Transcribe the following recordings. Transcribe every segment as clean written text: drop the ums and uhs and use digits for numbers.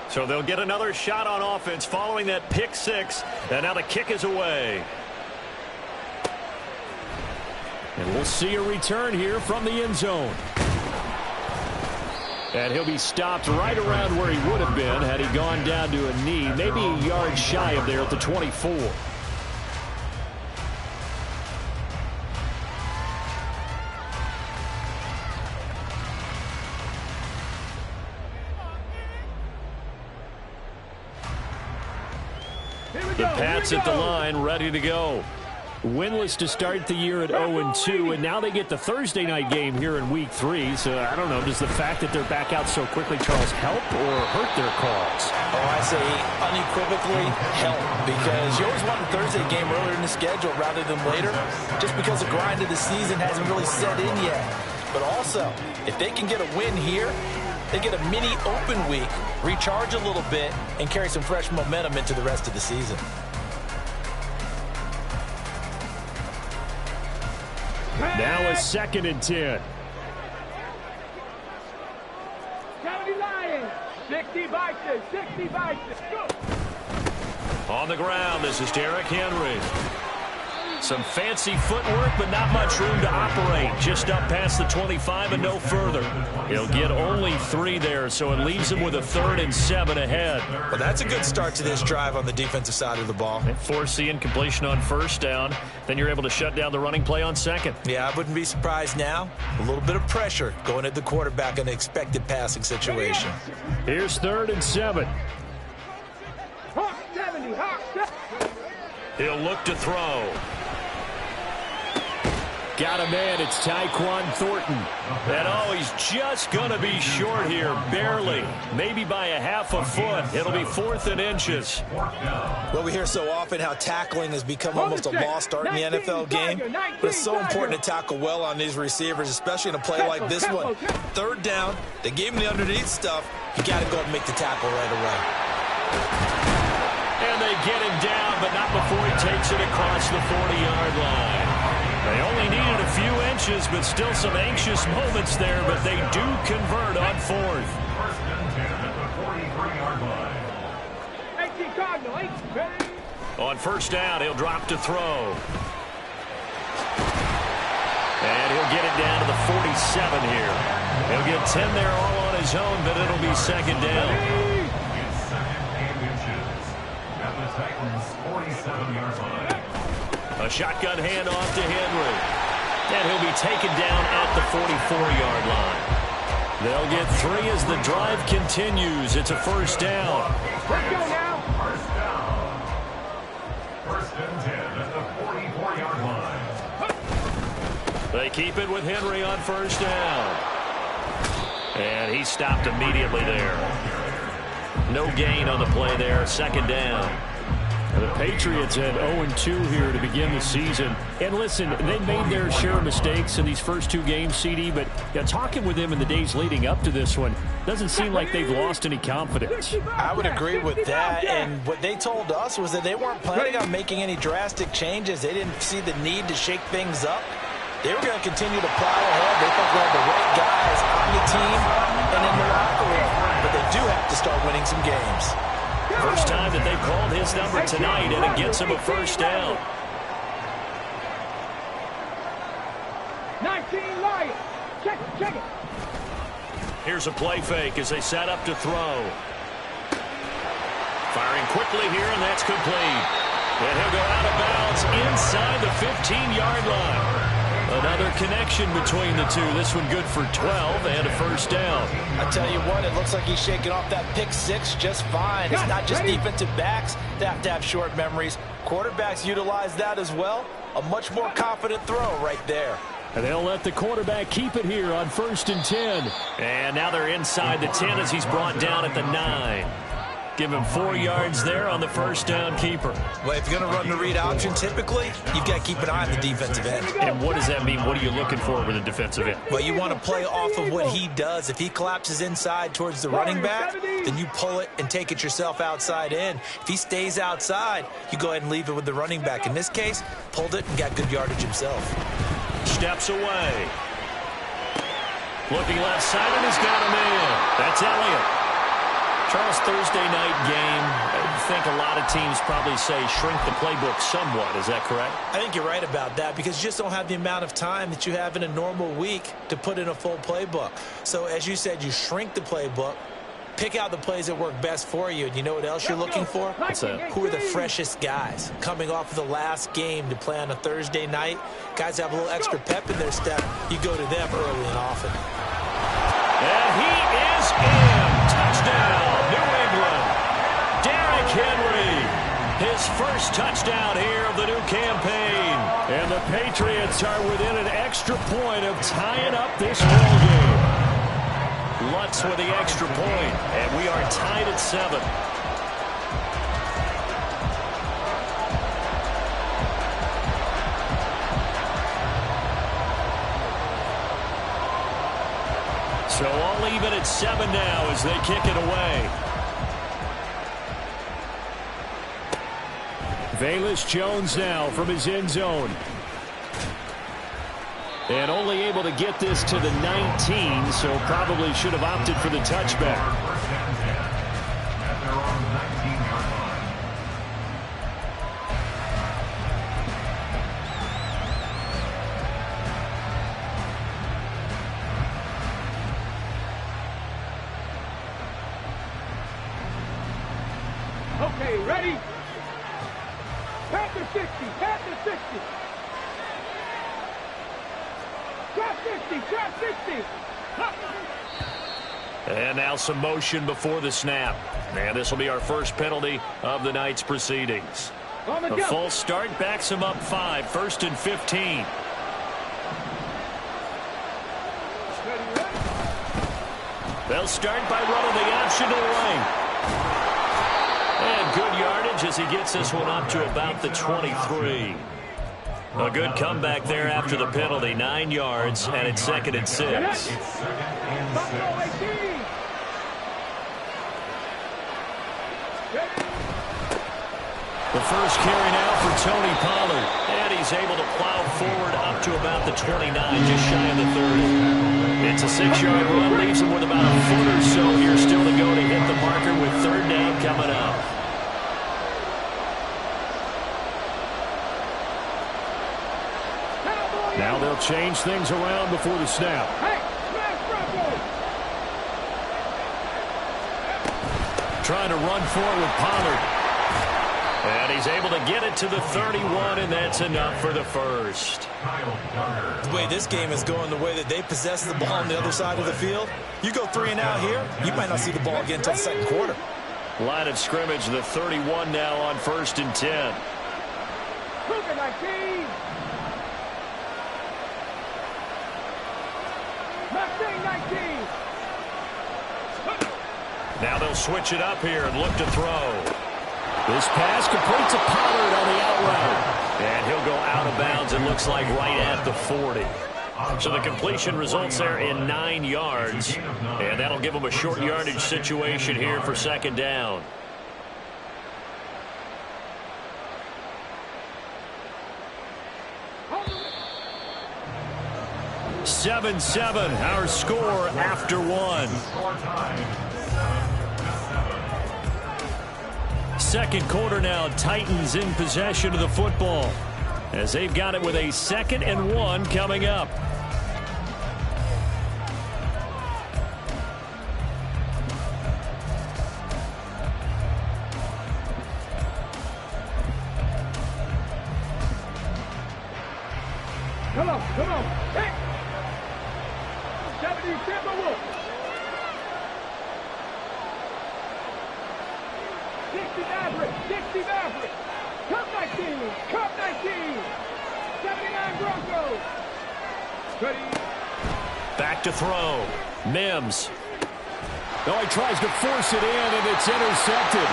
So they'll get another shot on offense following that pick six. And now the kick is away. And we'll see a return here from the end zone. And he'll be stopped right around where he would have been had he gone down to a knee, maybe a yard shy of there at the 24. The Pats at the line, ready to go. Winless to start the year at 0-2, and now they get the Thursday night game here in Week 3. So, I don't know, does the fact that they're back out so quickly, Charles, help or hurt their cause? Oh, I say unequivocally help, because you always want a Thursday game earlier in the schedule rather than later, just because the grind of the season hasn't really set in yet. But also, if they can get a win here, they get a mini open week, recharge a little bit, and carry some fresh momentum into the rest of the season. Now a 2nd and 10. 70 Lions, 60 Vikings, 60 Vikings. Go. On the ground, this is Derrick Henry. Some fancy footwork, but not much room to operate. Just up past the 25 and no further. He'll get only 3 there, so it leaves him with a 3rd and 7 ahead. Well, that's a good start to this drive on the defensive side of the ball. They force the incompletion on 1st down. Then you're able to shut down the running play on 2nd. Yeah, I wouldn't be surprised now. A little bit of pressure going at the quarterback in an expected passing situation. Here's 3rd and 7. Hawk 70, Hawk 70. He'll look to throw. Got a man, it's Tyquan Thornton. And oh, he's just going to be short here, barely. Maybe by a half a foot. It'll be 4th and inches. Well, we hear so often how tackling has become almost a lost art in the NFL game. But it's so important to tackle well on these receivers, especially in a play like this one. 3rd down, they gave him the underneath stuff. You got to go and make the tackle right away. And they get him down, but not before he takes it across the 40-yard line. They only needed a few inches, but still some anxious moments there, but they do convert on 4th. First and 10 at the 43-yard line. 18 Cardinal, On 1st down, he'll drop to throw. And he'll get it down to the 47 here. He'll get 10 there all on his own, but it'll be 2nd down. It's 2nd and inches at the Titans' 47-yard line. A shotgun handoff to Henry. And he'll be taken down at the 44-yard line. They'll get 3 as the drive continues. It's a 1st down. let's go now. First down. 1st and 10 at the 44-yard line. They keep it with Henry on 1st down. And he stopped immediately there. No gain on the play there. 2nd down. The Patriots had 0-2 here to begin the season. And listen, they made their share of mistakes in these first 2 games, CD, but talking with them in the days leading up to this one, doesn't seem like they've lost any confidence. I would agree with that, and what they told us was that they weren't planning on making any drastic changes. They didn't see the need to shake things up. They were going to continue to plow ahead. They thought they had the right guys on the team and in the locker room, but they do have to start winning some games. First time that they've called his number tonight, and it gets him a 1st down. 19 Lions, check it. Here's a play fake as they set up to throw. Firing quickly here, and that's complete. And he'll go out of bounds inside the 15-yard line. Another connection between the two. This one good for 12 and a 1st down. I tell you what, it looks like he's shaking off that pick 6 just fine. It's not just defensive backs that have to have short memories. Quarterbacks utilize that as well. A much more confident throw right there. And they'll let the quarterback keep it here on 1st and 10. And now they're inside the 10 as he's brought down at the 9. Give him 4 yards there on the 1st down keeper. Well, if you're going to run the read option, typically, you've got to keep an eye on the defensive end. And what does that mean? What are you looking for with a defensive end? Well, you want to play off of what he does. If he collapses inside towards the running back, then you pull it and take it yourself outside in. If he stays outside, you go ahead and leave it with the running back. In this case, pulled it and got good yardage himself. Steps away. Looking left side, and he's got a man. That's Elliott. Charles, Thursday night game, I think a lot of teams probably say shrink the playbook somewhat. Is that correct? I think you're right about that because you just don't have the amount of time that you have in a normal week to put in a full playbook. So as you said, you shrink the playbook, pick out the plays that work best for you. And you know what else you're looking for? What's that? Who are the freshest guys coming off of the last game to play on a Thursday night? Guys have a little extra pep in their step. You go to them early and often. And he is in. Touchdown, New England. Derrick Henry, his first touchdown here of the new campaign. And the Patriots are within an extra point of tying up this ball game. Lutz with the extra point, and we are tied at 7. So all even at 7 now as they kick it away. Velus Jones now from his end zone. And only able to get this to the 19, so probably should have opted for the touchback. First and 10 at their own 19-yard line. Okay, ready? Pat the 60, pat the 60. Drop 60, drop 60. And now some motion before the snap. And this will be our first penalty of the night's proceedings. A false start backs him up 5, 1st and 15. They'll start by running the option to the right. And good yardage as he gets this one up to about the 23. A good comeback there after the penalty. 9 yards, and it's 2nd and 6. It's 2nd and 6. The first carry now for Tony Pollard. And he's able to plow forward up to about the 29, just shy of the 30. It's a 6-yard run, leaves him with about a foot or so here still to go to hit the marker with 3rd down coming up. Now they'll change things around before the snap. Hey, smash Bronco. Trying to run forward with Pollard. And he's able to get it to the 31, and that's enough for the first. The way this game is going, the way that they possess the ball on the other side of the field, you go 3 and out here, you might not see the ball again until the 2nd quarter. Line of scrimmage, the 31 now on 1st and 10. Cougar 19. Mustang 19. Now they'll switch it up here and look to throw. This pass complete to Pollard on the out route. And he'll go out of bounds, it looks like right at the 40. So the completion results there in 9 yards. And that'll give them a short yardage situation here for 2nd down. Oh. 7-7, our score after 1. Score time, 7-7. 2nd quarter now, Titans in possession of the football as they've got it with a 2nd and 1 coming up. Come on, come on. Hey. 70 Timberwolves. 60 Maverick, 60 Maverick. Cup 19, Cup 19. 79 Broncos. Ready. Back to throw. Mims. Oh, he tries to force it in, and it's intercepted.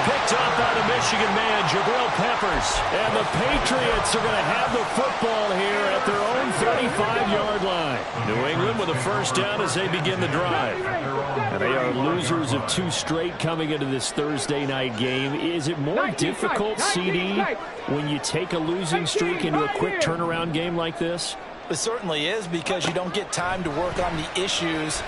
Picked up by the Michigan man, Jabril Peppers. And the Patriots are going to have the football here at their own 35-yard line. New England with a first down as they begin the drive. And they are losers of 2 straight coming into this Thursday night game. Is it more difficult, CD, when you take a losing streak into a quick turnaround game like this? It certainly is because you don't get time to work on the issues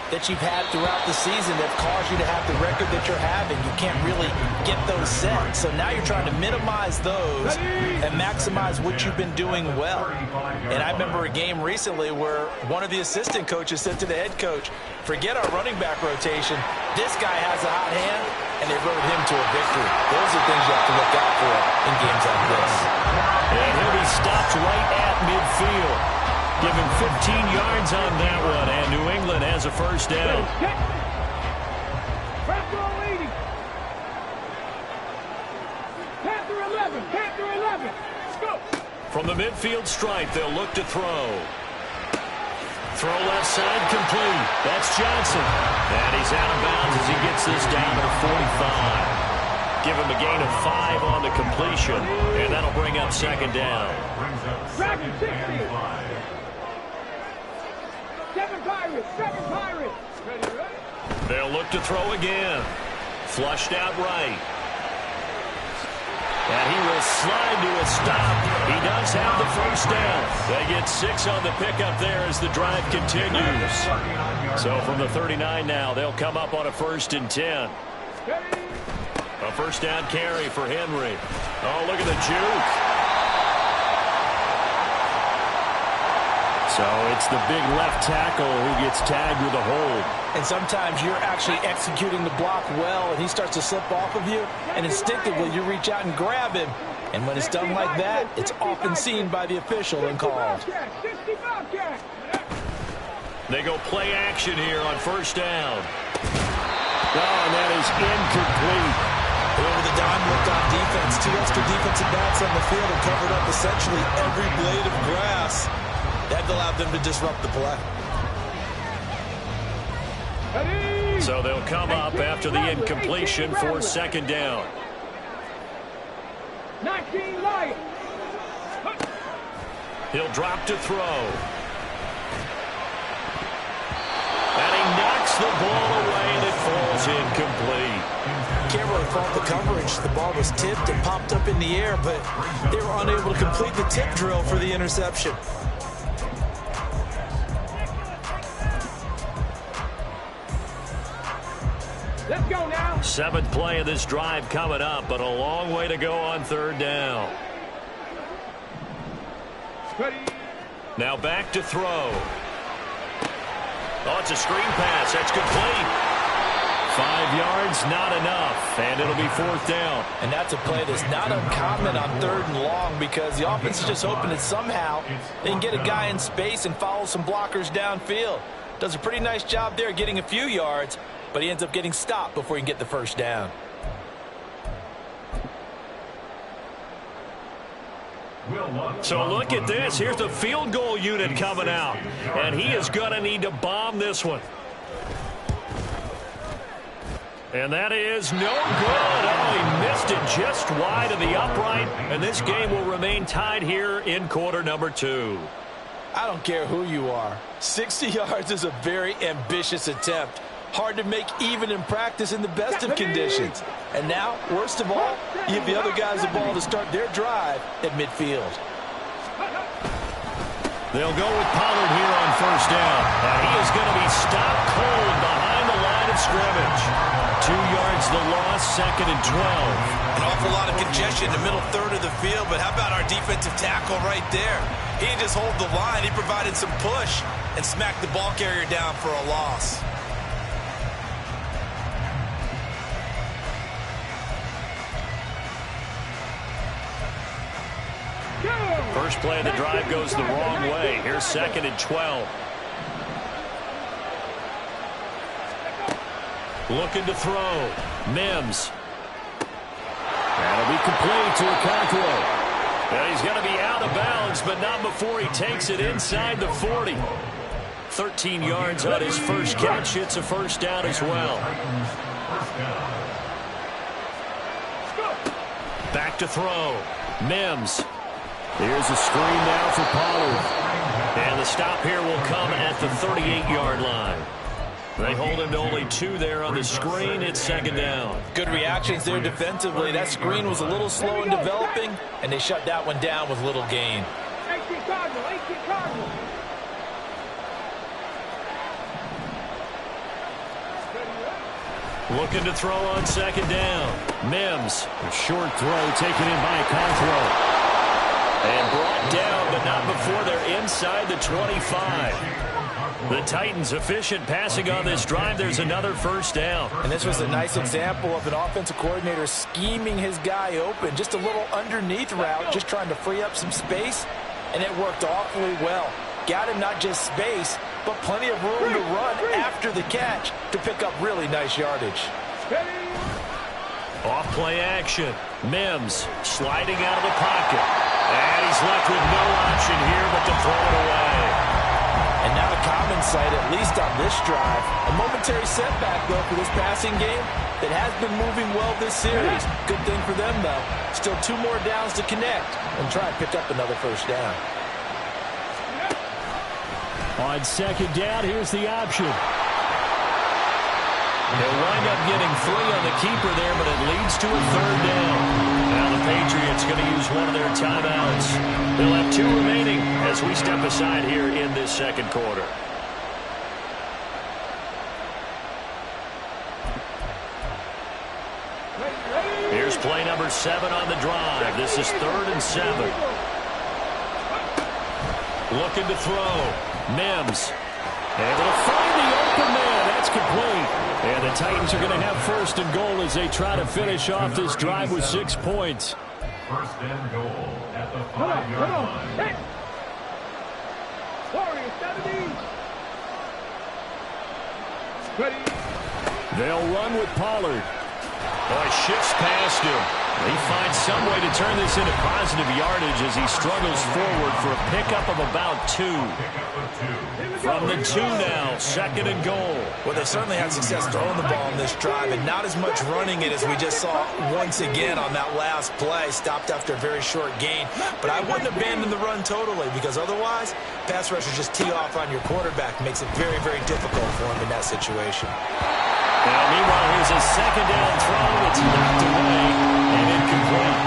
that you've had throughout the season that have caused you to have the record that you're having. You can't really get those set. So now you're trying to minimize those and maximize what you've been doing well. And I remember a game recently where one of the assistant coaches said to the head coach, forget our running back rotation. This guy has a hot hand, and they rode him to a victory. Those are things you have to look out for in games like this. And he'll be stopped right at midfield. Give him 15 yards on that one, and New England has a first down. Panther 80. Panther 11. Panther 11. Let's go. From the midfield stripe, they'll look to throw. Throw left side complete. That's Johnson. And he's out of bounds as he gets this down to 45. Give him a gain of 5 on the completion, and that'll bring up second down. Dragon 60. 7 Pirates. 7 Pirates. Ready, ready? They'll look to throw again. Flushed out right. And he will slide to a stop. He does have the first down. They get 6 on the pickup there as the drive continues. So from the 39 now, they'll come up on a 1st and 10. A first down carry for Henry. Oh, look at the juke. So it's the big left tackle who gets tagged with a hold. And sometimes you're actually executing the block well, and he starts to slip off of you, and instinctively you reach out and grab him. And when it's done like that, it's often seen by the official and called. They go play action here on first down. Oh, and that is incomplete. Over the dime look on defense. 2 extra defensive backs on the field and covered up essentially every blade of grass. That allowed them to disrupt the play. So they'll come up after the incompletion for second down. 19 Lions. He'll drop to throw. And he knocks the ball away, and it falls incomplete. Can't really fault the coverage. The ball was tipped and popped up in the air, but they were unable to complete the tip drill for the interception. Let's go now. 7th play of this drive coming up, but a long way to go on third down. Ready. Now back to throw. Oh, it's a screen pass. That's complete. 5 yards, not enough, and it'll be 4th down. And that's a play that's not uncommon on 3rd and long because the offense is just hoping that somehow they can get a guy in space and follow some blockers downfield. Does a pretty nice job there getting a few yards, but he ends up getting stopped before he can get the first down. So look at this. Here's the field goal unit coming out, and he is going to need to bomb this one. And that is no good. Oh, he missed it just wide of the upright, and this game will remain tied here in quarter number 2. I don't care who you are. 60 yards is a very ambitious attempt. Hard to make even in practice in the best of conditions. And now, worst of all, you give the other guys the ball to start their drive at midfield. They'll go with Pollard here on first down. And he is going to be stopped cold behind the line of scrimmage. 2 yards the loss, 2nd and 12. An awful lot of congestion in the middle third of the field, but how about our defensive tackle right there? He didn't just hold the line, he provided some push and smacked the ball carrier down for a loss. First play of the drive goes the wrong way. Here's 2nd and 12. Looking to throw. Mims. That'll be complete to Okonkwo. And he's going to be out of bounds, but not before he takes it inside the 40. 13 yards on his first catch. It's a first down as well. Back to throw. Mims. Here's a screen now for Pollard. And the stop here will come at the 38-yard line. They hold him to only 2 there on the screen. It's 2nd down. Good reactions there defensively. That screen was a little slow in developing, and they shut that one down with little gain. 18 Cardinal, 18 Cardinal. Looking to throw on second down. Mims. A short throw taken in by Conthrow. And brought down, but not before they're inside the 25. The Titans efficient passing on this drive. There's another first down. And this was a nice example of an offensive coordinator scheming his guy open. Just a little underneath route, just trying to free up some space. And it worked awfully well. Got him not just space, but plenty of room to run after the catch to pick up really nice yardage. Off play action. Mims sliding out of the pocket. And he's left with no option here but to throw it away. And now a common sight, at least on this drive. A momentary setback, though, for this passing game that has been moving well this series. Good thing for them, though. Still 2 more downs to connect and try and pick up another first down. On second down, here's the option. They'll wind up getting 3 on the keeper there, but it leads to a third down. Now the Patriots going to use one of their timeouts. They'll have 2 remaining as we step aside here in this second quarter. Here's play number 7 on the drive. This is 3rd and 7. Looking to throw. Mims. Able to find the open man. That's complete. And the Titans are going to have 1st and goal as they try to finish off this drive with 6 points. 1st and goal at the 5-yard line. 40, 70. Ready. They'll run with Pollard. Boy, shifts past him. He finds some way to turn this into positive yardage as he struggles forward for a pickup of about 2. From the 2 now, 2nd and goal. Well, they certainly had success throwing the ball on this drive and not as much running it as we just saw once again on that last play. Stopped after a very short gain. But I wouldn't abandon the run totally because otherwise, pass rushers just tee off on your quarterback. Makes it very, very difficult for him in that situation. Now, meanwhile, here's a 2nd down throw. It's knocked away and incomplete.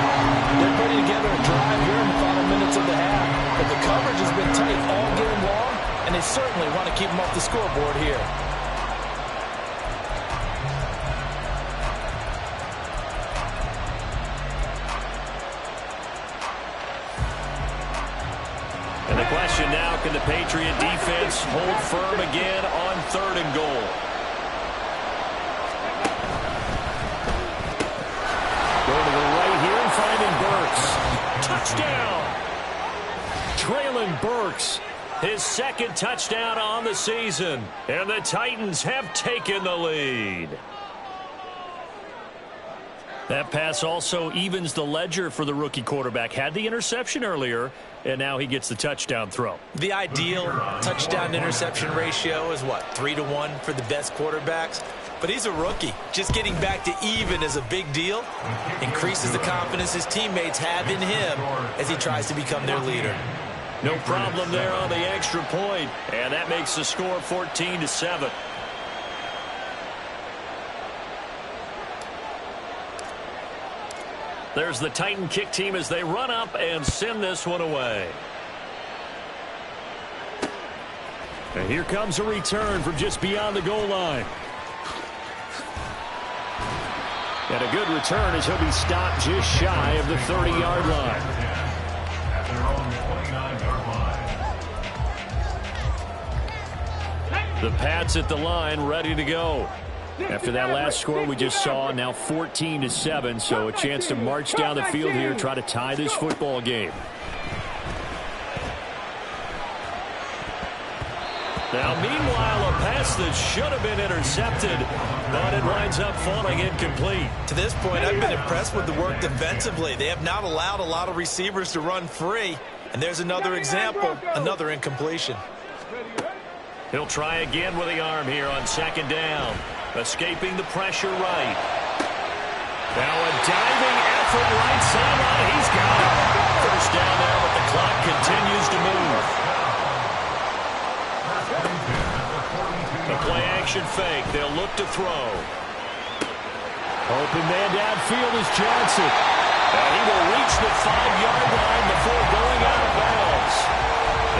They're putting together a drive here in the final minutes of the half. But the coverage has been tight all game long, and they certainly want to keep them off the scoreboard here. And the question now, can the Patriot defense hold firm again on 3rd and goal? Going to the right here and finding Burks. Touchdown! Traylon Burks, his 2nd touchdown on the season. And the Titans have taken the lead. That pass also evens the ledger for the rookie quarterback. Had the interception earlier, and now he gets the touchdown throw. The ideal touchdown-interception ratio is, what, 3-to-1 for the best quarterbacks? But he's a rookie. Just getting back to even is a big deal. Increases the confidence his teammates have in him as he tries to become their leader. No problem there on the extra point, and that makes the score 14-7. There's the Titan kick team as they run up and send this one away. And here comes a return from just beyond the goal line. And a good return as he'll be stopped just shy of the 30-yard line. At their own 29-yard line. The Pats at the line, ready to go. After that last score we just saw, now 14-7, so a chance to march down the field here, try to tie this football game. Now, meanwhile, a pass that should have been intercepted, but it winds up falling incomplete. To this point, I've been impressed with the work defensively. They have not allowed a lot of receivers to run free. And there's another example, another incompletion. He'll try again with the arm here on 2nd down. Escaping the pressure right. Now a diving effort right sideline. He's got it. First down there, but the clock continues to move. A play-action fake. They'll look to throw. Open man downfield is Johnson. And he will reach the 5-yard line before going out of bounds.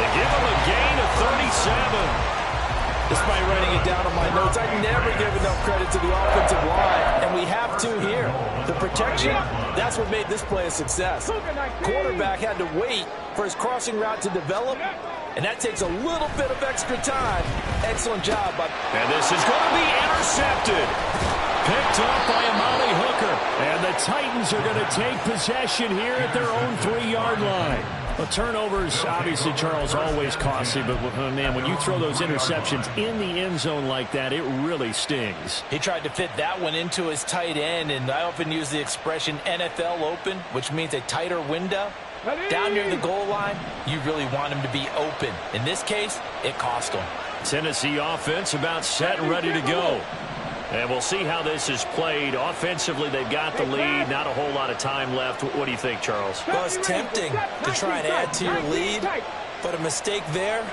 They give him a gain of 37. Despite writing it down on my notes, I never give enough credit to the offensive line, and we have to here. The protection, that's what made this play a success. Quarterback had to wait for his crossing route to develop, and that takes a little bit of extra time. Excellent job. And this is going to be intercepted. Picked up by Amani Hooker. And the Titans are going to take possession here at their own 3-yard line. Well, turnovers, obviously, Charles, always costly. But, man, when you throw those interceptions in the end zone like that, it really stings. He tried to fit that one into his tight end, and I often use the expression NFL open, which means a tighter window. Down near the goal line, you really want him to be open. In this case, it cost him. Tennessee offense about set and ready to go. And we'll see how this is played. Offensively, they've got the lead. Not a whole lot of time left. What do you think, Charles? Well, it's tempting to try and add to your lead, but a mistake there,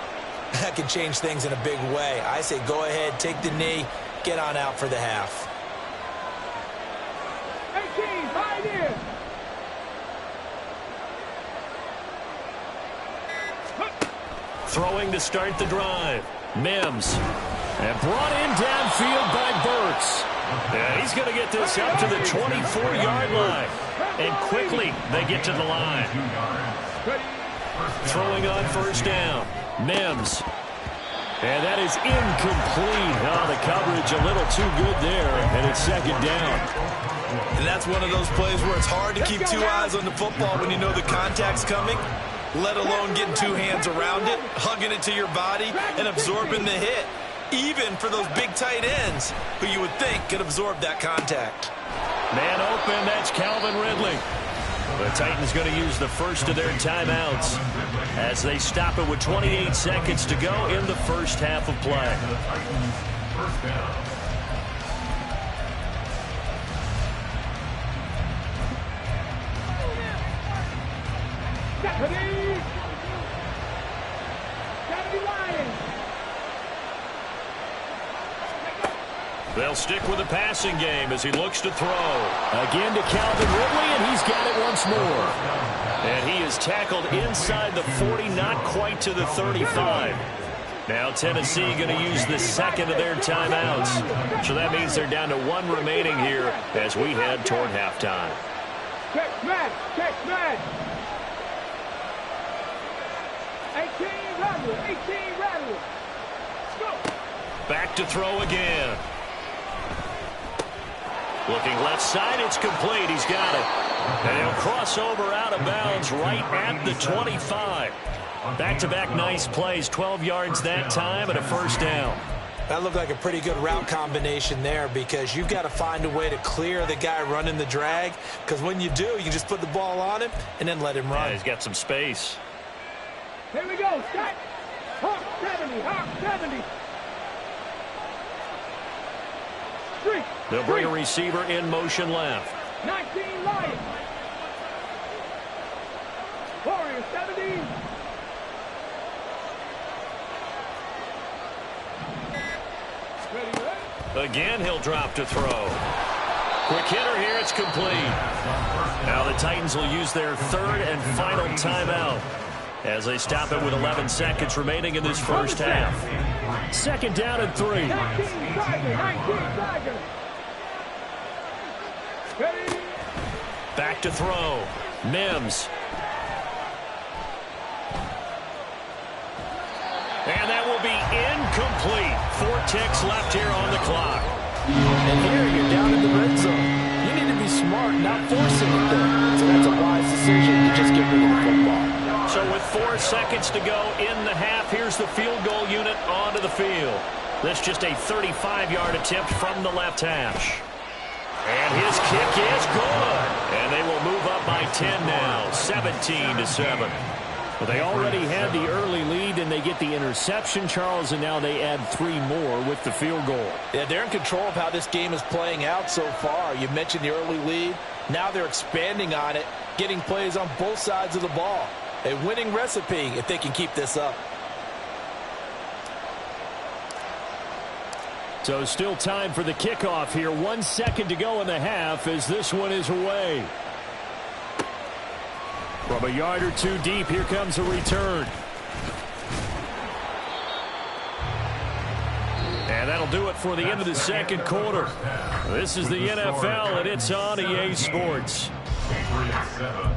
that can change things in a big way. I say go ahead, take the knee, get on out for the half. 18, right in. Throwing to start the drive. Mims. And brought in downfield by Burks. Yeah, he's going to get this up to the 24-yard line. And quickly they get to the line. Throwing on first down. Mims. And that is incomplete. Oh, the coverage a little too good there. And it's second down. And that's one of those plays where it's hard to keep two eyes on the football when you know the contact's coming, let alone getting two hands around it, hugging it to your body, and absorbing the hit. Even for those big tight ends who you would think could absorb that contact. Man open, that's Calvin Ridley. The Titans going to use the first of their timeouts as they stop it with 28 seconds to go in the first half of play. They'll stick with the passing game as he looks to throw. Again to Calvin Ridley, and he's got it once more. And he is tackled inside the 40, not quite to the 35. Now Tennessee going to use the second of their timeouts. So that means they're down to one remaining here as we head toward halftime. Check man, check man. 18 rattle, 18 rattle. Go. Back to throw again. Looking left side, it's complete. He's got it. And he'll cross over out of bounds right at the 25. Back-to-back nice plays, 12 yards that time and a first down. That looked like a pretty good route combination there because you've got to find a way to clear the guy running the drag, because when you do, you can just put the ball on him and then let him run. Yeah, he's got some space. Here we go, Scott. Hawk 70, Hawk 70. Street. They'll bring a receiver in motion left. 19 Lions. Warrior 70. Again, he'll drop to throw. Quick hitter here, it's complete. Now the Titans will use their third and final timeout as they stop it with 11 seconds remaining in this first half. Second down and 3. 19 Tiger. Ready. Back to throw. Mims. And that will be incomplete. 4 ticks left here on the clock. And here you're down in the red zone. You need to be smart, not forcing it there. So that's a wise decision to just get rid of the football. So with 4 seconds to go in the half, here's the field goal unit onto the field. That's just a 35-yard attempt from the left hash. And his kick is good. And they will move up by 10 now, 17-7. Well, they already had the early lead, and they get the interception, Charles, and now they add 3 more with the field goal. Yeah, they're in control of how this game is playing out so far. You mentioned the early lead. Now they're expanding on it, getting plays on both sides of the ball. A winning recipe if they can keep this up. So still time for the kickoff here. 1 second to go in the half as this one is away. From a yard or 2 deep, here comes a return. do it for the end of the second quarter. This is the NFL, and it's on EA Sports. Patriots 7.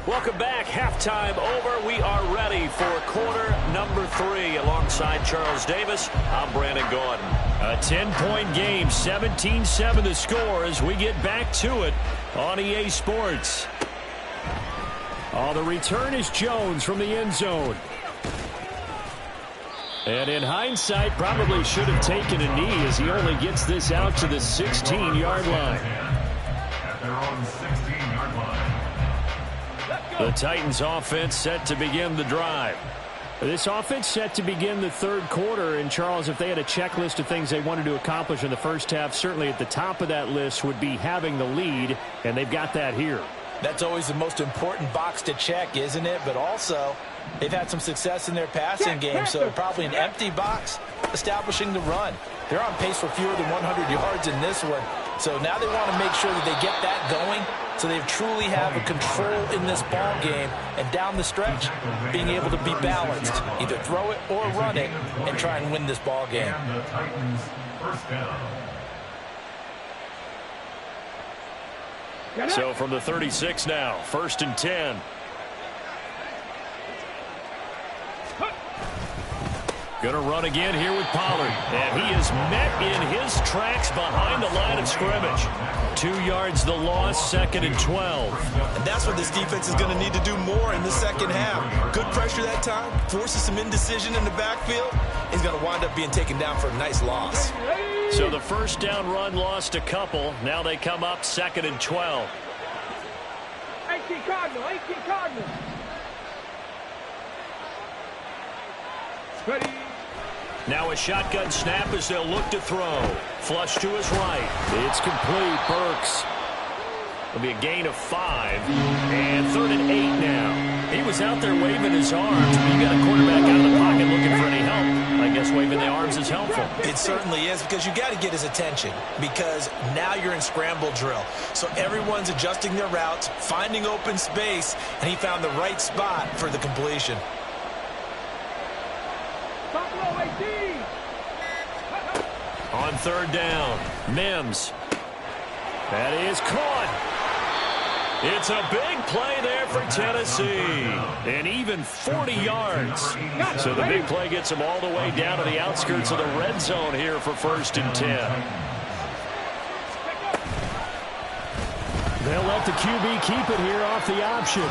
Welcome back. Halftime over. We are ready for quarter number 3. Alongside Charles Davis, I'm Brandon Gaudin. A 10-point game, 17-7 the score as we get back to it on EA Sports. Oh, the return is Jones from the end zone. And in hindsight, probably should have taken a knee as he only gets this out to the 16-yard line. At their own 16-yard line. The Titans offense set to begin the drive. This offense set to begin the third quarter. And, Charles, if they had a checklist of things they wanted to accomplish in the first half, certainly at the top of that list would be having the lead, and they've got that here. That's always the most important box to check, isn't it? But also, they've had some success in their passing game, so probably an empty box establishing the run. They're on pace for fewer than 100 yards in this one. So now they want to make sure that they get that going so they truly have a control in this ball game. And down the stretch, being able to be balanced, either throw it or run it, and try and win this ball game. And the Titans first down. So from the 36 now, 1st and 10. Going to run again here with Pollard. And he is met in his tracks behind the line of scrimmage. 2 yards the loss, 2nd and 12. And that's what this defense is going to need to do more in the second half. Good pressure that time, forces some indecision in the backfield. He's going to wind up being taken down for a nice loss. So the first down run lost a couple. Now they come up 2nd and 12. 18 Cardinal, 18 Cardinal. Ready. Now a shotgun snap as they'll look to throw. Flush to his right. It's complete. Burks. It'll be a gain of 5. And 3rd and 8 now. He was out there waving his arms. When you got a quarterback out of the pocket looking for any help, I guess waving the arms is helpful. It certainly is, because you got to get his attention, because now you're in scramble drill. So everyone's adjusting their routes, finding open space, and he found the right spot for the completion. Top low, 18. On 3rd down, Mims. That is caught. It's a big play there for Tennessee. And even 40 yards. So the big play gets them all the way down to the outskirts of the red zone here for 1st and 10. They'll let the QB keep it here off the option.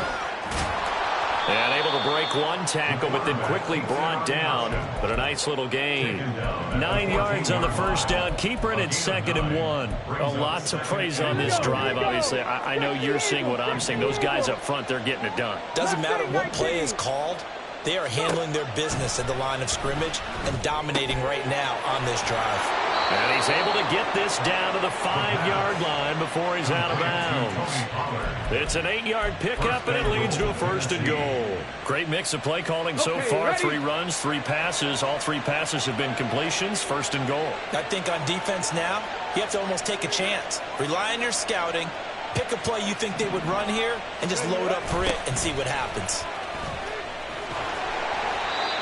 And able to break one tackle, but then quickly brought down. But a nice little gain. 9 yards on the first down. Keeper in at 2nd and 1. A lot to praise on this drive, obviously. I know you're seeing what I'm seeing. Those guys up front, they're getting it done. Doesn't matter what play is called. They are handling their business at the line of scrimmage and dominating right now on this drive. And he's able to get this down to the 5-yard line before he's out of bounds. It's an 8-yard pickup, and it leads to a 1st and goal. Great mix of play calling so far. 3 runs, 3 passes. All 3 passes have been completions. 1st and goal. I think on defense now, you have to almost take a chance. Rely on your scouting. Pick a play you think they would run here and just load up for it and see what happens.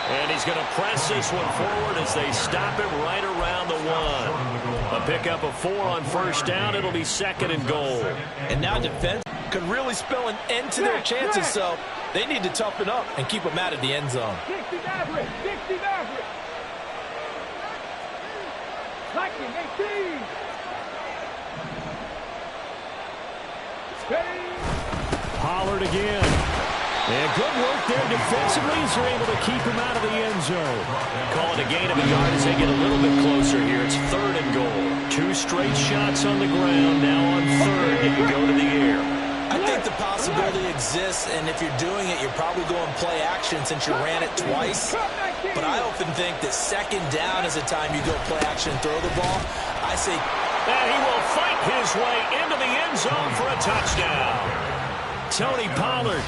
And he's going to press this one forward as they stop him right around the 1. A pickup of 4 on 1st down. It'll be 2nd and goal. And now defense could really spell an end to their chances, so they need to toughen up and keep them out of the end zone. 60 average, 60 average. Liking 18. Pollard again. And good work there defensively as they're able to keep him out of the end zone. Call it a gain of a yard as they get a little bit closer here. It's 3rd and goal. 2 straight shots on the ground. Now on 3rd, you can go to the air. I think the possibility exists, and if you're doing it, you're probably going play action since you ran it twice. But I often think that 2nd down is the time you go play action and throw the ball. I say... And he will fight his way into the end zone for a touchdown. Tony Pollard,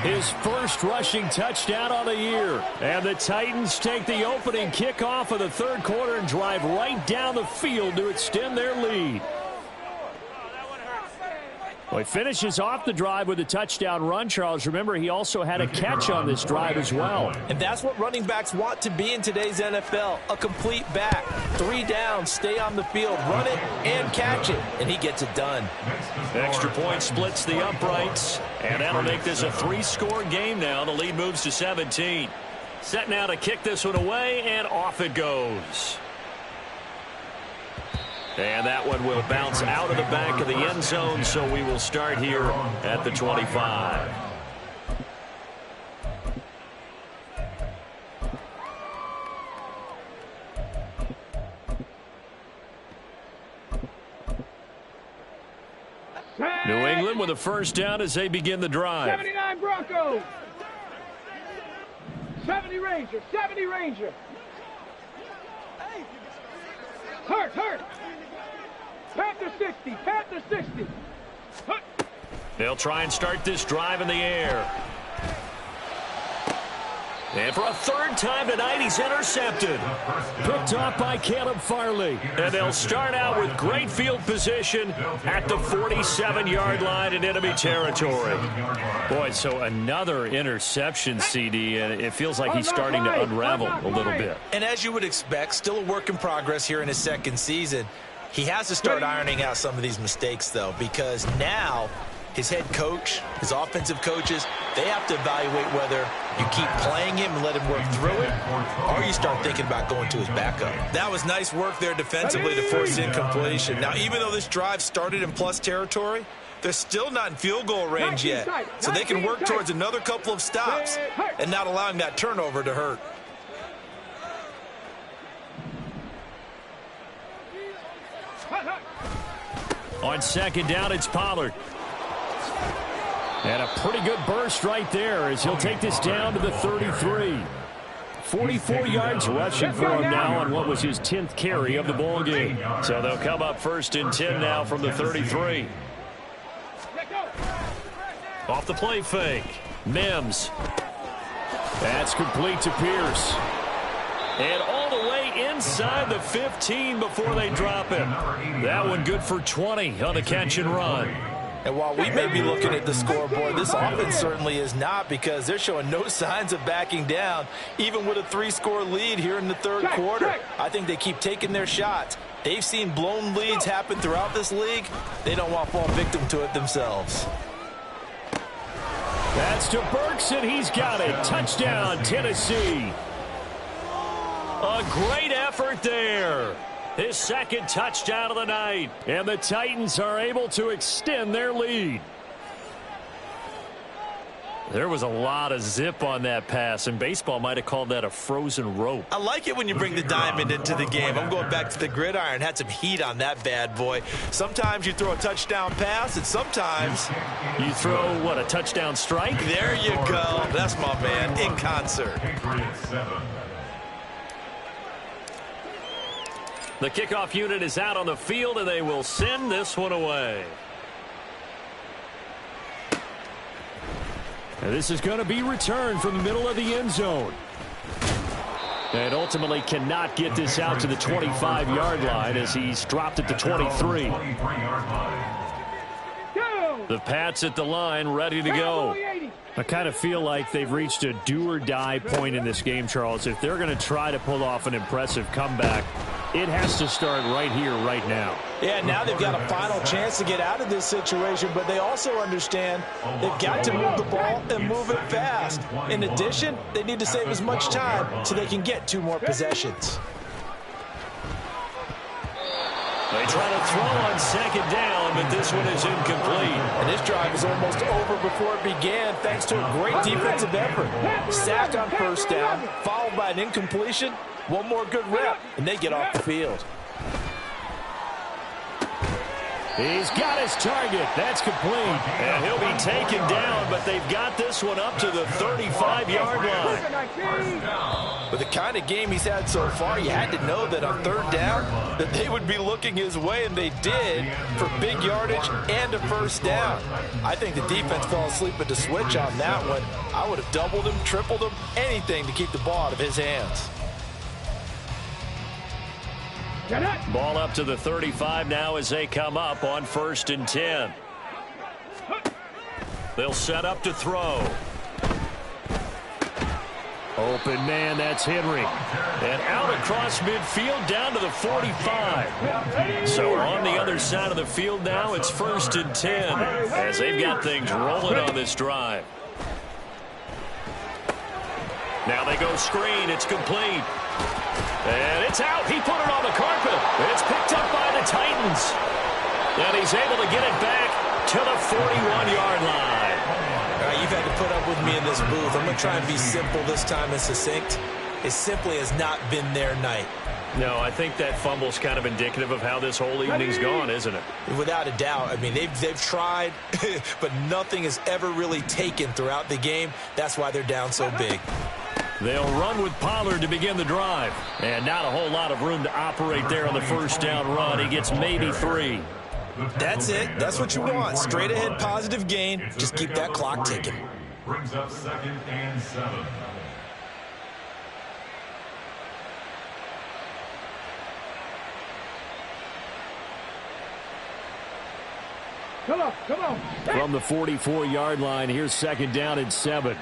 his first rushing touchdown on the year. And the Titans take the opening kickoff of the 3rd quarter and drive right down the field to extend their lead. Well, he finishes off the drive with a touchdown run, Charles. Remember, he also had a catch on this drive as well. And that's what running backs want to be in today's NFL, a complete back. 3 downs, stay on the field, run it, and catch it, and he gets it done. Extra point splits the uprights, and that'll make this a 3-score game now. The lead moves to 17. Set now to kick this one away, and off it goes. And that one will bounce out of the back of the end zone, so we will start here at the 25. New England with a first down as they begin the drive. 79 Broncos. 70 Ranger. 70 Ranger. Hurt. Panther 60. Panther 60. Hurt. They'll try and start this drive in the air. And for a 3rd time tonight, he's intercepted. Picked off by Caleb Farley. And they'll start out with great field position at the 47-yard line in enemy territory. Boy, so another interception, CD, and it feels like he's starting to unravel a little bit. And as you would expect, still a work in progress here in his 2nd season. He has to start ironing out some of these mistakes, though, because now his head coach, his offensive coaches, they have to evaluate whether you keep playing him and let him work through it, or you start thinking about going to his backup. That was nice work there defensively to force incompletion. Now, even though this drive started in plus territory, they're still not in field goal range yet, so they can work towards another couple of stops and not allowing that turnover to hurt. On 2nd down, it's Pollard. And a pretty good burst right there as he'll take this down to the 33. 44 yards rushing for him now on what was his 10th carry of the ball game. So they'll come up 1st and 10 now from the 33. Off the play fake. Mims. That's complete to Pierce. And all the way inside the 15 before they drop him. That one good for 20 on the catch and run. And while we may be looking at the scoreboard, this offense certainly is not, because they're showing no signs of backing down, even with a 3-score lead here in the 3rd quarter. I think they keep taking their shots. They've seen blown leads happen throughout this league. They don't want to fall victim to it themselves. That's to Burks, and he's got it. Touchdown, Tennessee. A great effort there. His 2nd touchdown of the night. And the Titans are able to extend their lead. There was a lot of zip on that pass, and baseball might have called that a frozen rope. I like it when you bring the diamond into the game. I'm going back to the gridiron. Had some heat on that bad boy. Sometimes you throw a touchdown pass, and sometimes you throw, what, a touchdown strike? There you go. That's my man, in concert. The kickoff unit is out on the field, and they will send this one away. And this is going to be returned from the middle of the end zone. And ultimately cannot get this out to the 25-yard line as he's dropped at the 23. The Pats at the line, ready to go. I kind of feel like they've reached a do-or-die point in this game, Charles. If they're going to try to pull off an impressive comeback, it has to start right here, right now. Yeah, now they've got a final chance to get out of this situation, but they also understand they've got to move the ball and move it fast. In addition, they need to save as much time so they can get 2 more possessions. They try to throw on 2nd down, but this one is incomplete. And this drive is almost over before it began thanks to a great defensive effort. Sack on 1st down, followed by an incompletion. One more good rep, and they get off the field. He's got his target. That's complete. And he'll be taken down, but they've got this one up to the 35-yard line. With the kind of game he's had so far, you had to know that on 3rd down that they would be looking his way, and they did, for big yardage and a 1st down. I think the defense fell asleep at the switch on that one. I would have doubled him, tripled him, anything to keep the ball out of his hands. Ball up to the 35 now as they come up on 1st and 10. They'll set up to throw. Open man, that's Henry. And out across midfield down to the 45. So on the other side of the field now, it's 1st and 10 as they've got things rolling on this drive. Now they go screen. It's complete. And it's out. He put it on the carpet. It's picked up by the Titans. And he's able to get it back to the 41-yard line. All right, you've had to put up with me in this booth. I'm going to try and be simple this time and succinct. It simply has not been their night. No, I think that fumble's kind of indicative of how this whole evening's gone, isn't it? Without a doubt. I mean, they've tried, but nothing has ever really taken throughout the game. That's why they're down so big. They'll run with Pollard to begin the drive. And not a whole lot of room to operate there on the first down run. He gets maybe 3. That's it. That's what you want. Straight ahead positive gain. Just keep that clock ticking. Brings up 2nd and 7. Come on, come on. From the 44-yard line, here's 2nd down and 7.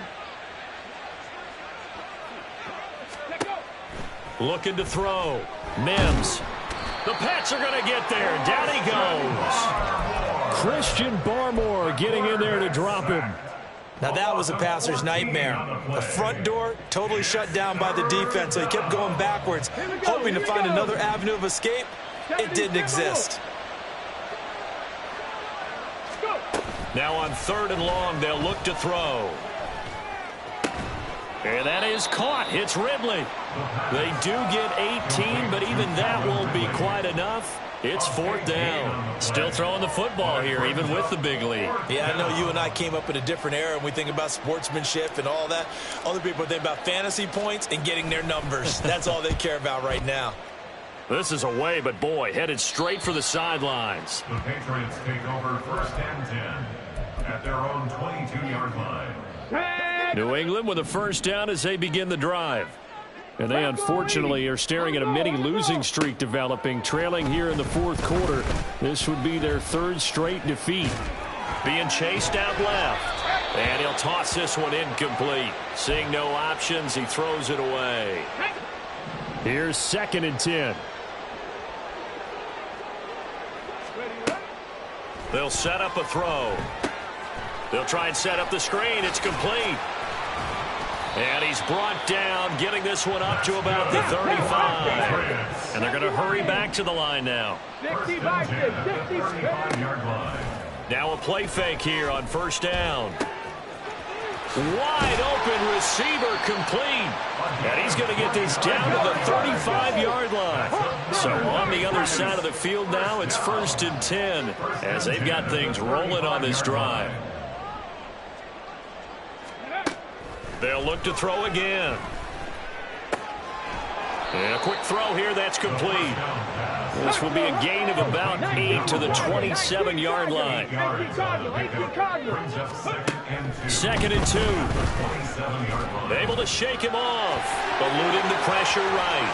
Looking to throw. Mims. The Pats are going to get there. Down he goes. Christian Barmore getting in there to drop him. Now that was a passer's nightmare. The front door totally shut down by the defense, so he kept going backwards, hoping to find another avenue of escape. It didn't exist. Now on 3rd and long, they'll look to throw. And that is caught. It's Ridley. They do get 18, but even that won't be quite enough. It's 4th down. Still throwing the football here, even with the big lead. Yeah, I know you and I came up in a different era, and we think about sportsmanship and all that. Other people think about fantasy points and getting their numbers. That's all they care about right now. This is away, but boy, headed straight for the sidelines. The Patriots take over 1st and 10 at their own 22-yard line. New England with a 1st down as they begin the drive. And they unfortunately are staring at a mini losing streak developing, trailing here in the 4th quarter. This would be their 3rd straight defeat. Being chased out left. And he'll toss this one incomplete. Seeing no options, he throws it away. Here's 2nd and 10. They'll set up a throw. They'll try and set up the screen. It's complete. And he's brought down, getting this one up to about the 35. And they're going to hurry back to the line now. 35-yard line. Now a play fake here on 1st down. Wide open receiver complete. And he's going to get this down to the 35-yard line. So on the other side of the field now, it's 1st and 10 as they've got things rolling on this drive. They'll look to throw again. And a quick throw here, that's complete. This will be a gain of about 8 to the 27-yard line. 2nd and 2. Able to shake him off. Eluding the pressure right.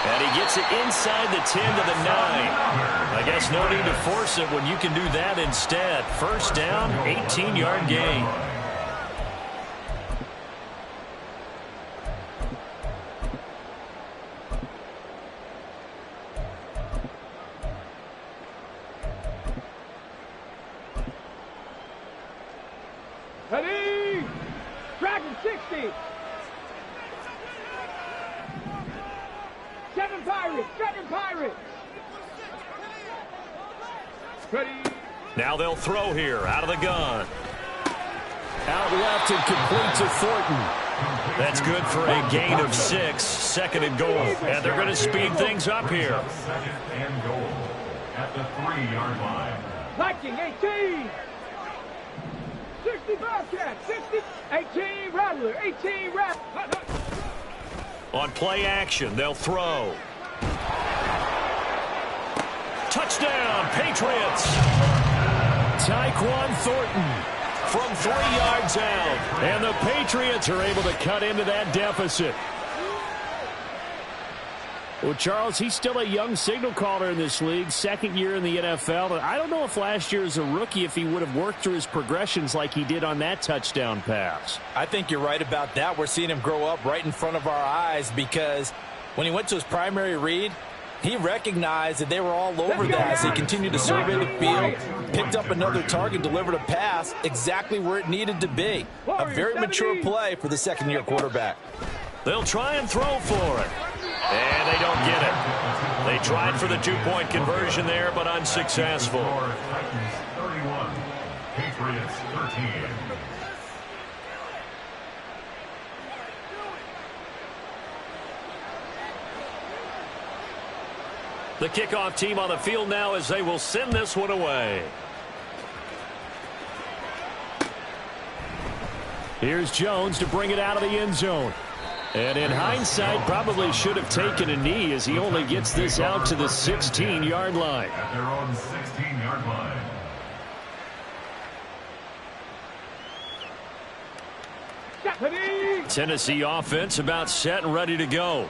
And he gets it inside the 10 to the 9. I guess no need to force it when you can do that instead. 1st down, 18-yard gain. Ready? Dragon 60. 7 Pirates. 7 Pirates. Ready? Now they'll throw here out of the gun. Out left and complete to Thornton. That's good for a gain of 6. 2nd and goal. And they're going to speed things up here. 2nd and goal at the 3-yard line. Viking 18. 60 Bobcat. 60. 18 Rattler. 18 Rattler. On play action, they'll throw. Touchdown, Patriots. Tyquan Thornton from 3 yards out. And the Patriots are able to cut into that deficit. Well, Charles, he's still a young signal caller in this league, second year in the NFL. I don't know if last year as a rookie if he would have worked through his progressions like he did on that touchdown pass. I think you're right about that. We're seeing him grow up right in front of our eyes because when he went to his primary read, he recognized that they were all over that as he continued to survey the field, picked up another target, delivered a pass exactly where it needed to be. A very mature play for the second-year quarterback. They'll try and throw for it. And they don't get it. They tried for the two-point conversion there, but unsuccessful. Titans 31, Patriots 13. The kickoff team on the field now as they will send this one away. Here's Jones to bring it out of the end zone. And in hindsight, probably should have taken a knee as he only gets this out to the 16-yard line. At their own 16-yard line. Tennessee offense about set and ready to go.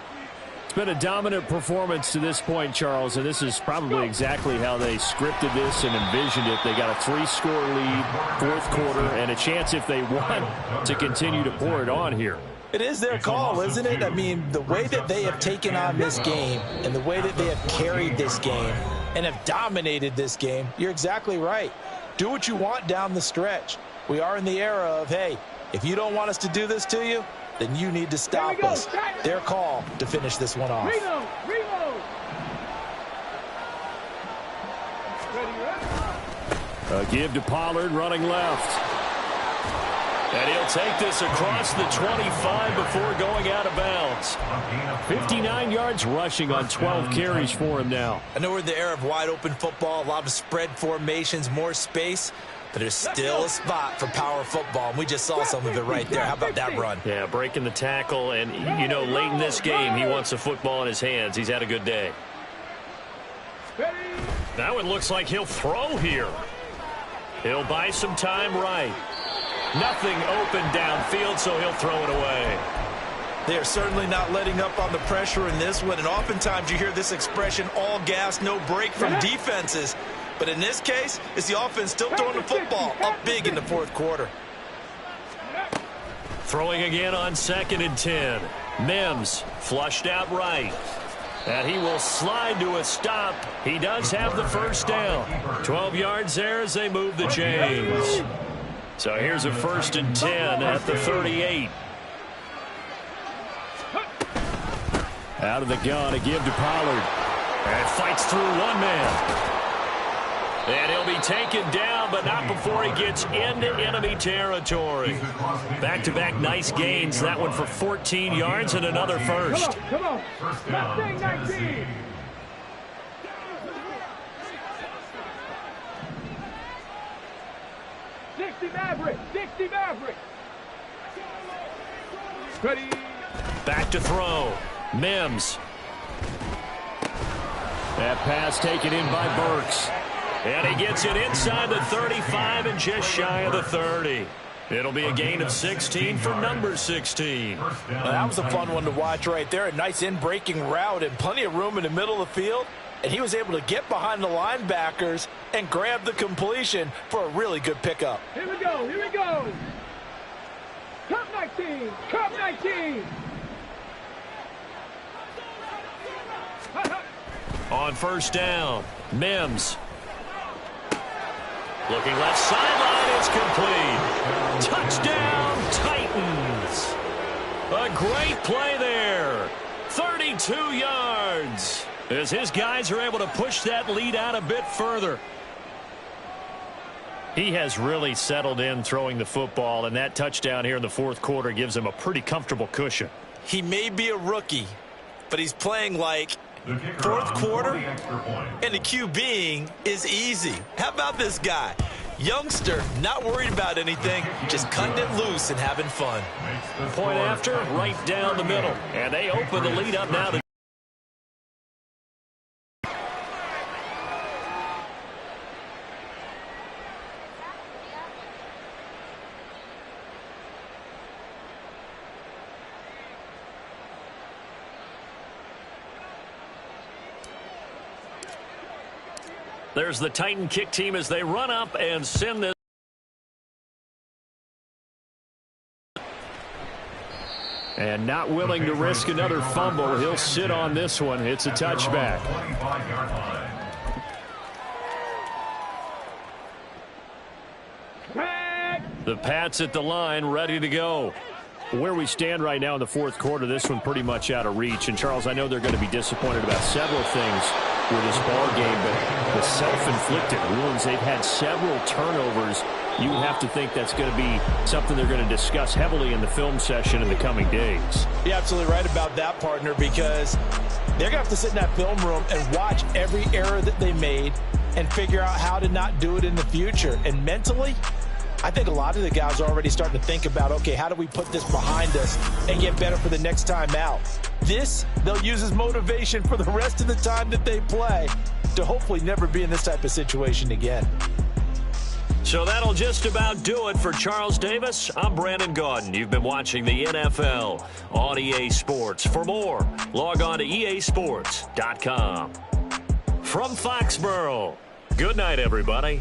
It's been a dominant performance to this point, Charles, and this is probably exactly how they scripted this and envisioned it. They got a 3-score lead, fourth quarter, and a chance if they want to continue to pour it on here. It is their call, isn't it? I mean, the way that they have taken on this game and the way that they have carried this game and have dominated this game, you're exactly right. Do what you want down the stretch. We are in the era of, hey, if you don't want us to do this to you, then you need to stop us. Their call to finish this one off. A give to Pollard running left. And he'll take this across the 25 before going out of bounds. 59 yards rushing on 12 carries for him now. I know we're in the era of wide-open football, a lot of spread formations, more space, but there's still a spot for power football, and we just saw some of it right there. How about that run? Yeah, breaking the tackle, and, you know, late in this game, he wants the football in his hands. He's had a good day. Now it looks like he'll throw here. He'll buy some time right. Nothing open downfield, so he'll throw it away. They are certainly not letting up on the pressure in this one, and oftentimes you hear this expression, all gas, no break from defenses. But in this case, it's the offense still throwing the football up big in the fourth quarter. Throwing again on 2nd and 10. Mims flushed out right. And he will slide to a stop. He does have the first down. 12 yards there as they move the chains. So here's a 1st and 10 at the 38. Out of the gun, a give to Pollard. And fights through one man. And he'll be taken down, but not before he gets into enemy territory. Back-to-back nice gains. That one for 14 yards and another first. Come on. First down, 19. 60 Maverick. 60 Maverick. Ready. Back to throw. Mims. That pass taken in by Burks. And he gets it inside the 35 and just shy of the 30. It'll be a gain of 16 for number 16. Well, that was a fun one to watch right there. A nice in-breaking route and plenty of room in the middle of the field. And he was able to get behind the linebackers and grab the completion for a really good pickup. Here we go. Here we go. Cup 19. Cup 19. On first down, Mims. Looking left sideline, it's complete. Touchdown, Titans. A great play there. 32 yards. As his guys are able to push that lead out a bit further. He has really settled in throwing the football, and that touchdown here in the fourth quarter gives him a pretty comfortable cushion. He may be a rookie, but he's playing like fourth quarter, and the QBing is easy. How about this guy? Youngster, not worried about anything, just cutting it loose and having fun. Point after, right down the middle. And they open the lead up now to There's the Titan kick team as they run up and send this. And not willing to risk another fumble. He'll sit on this one. It's a touchback. The Pats at the line, ready to go. Where we stand right now in the fourth quarter, this one pretty much out of reach. And, Charles, I know they're going to be disappointed about several things with this ball game, but the self-inflicted wounds, they've had several turnovers. You have to think that's going to be something they're going to discuss heavily in the film session in the coming days. You're absolutely right about that, partner, because they're going to have to sit in that film room and watch every error that they made and figure out how to not do it in the future. And mentally, I think a lot of the guys are already starting to think about, okay, how do we put this behind us and get better for the next time out? This, they'll use as motivation for the rest of the time that they play to hopefully never be in this type of situation again. So that'll just about do it for Charles Davis. I'm Brandon Gaudin. You've been watching the NFL on EA Sports. For more, log on to easports.com. From Foxborough, good night, everybody.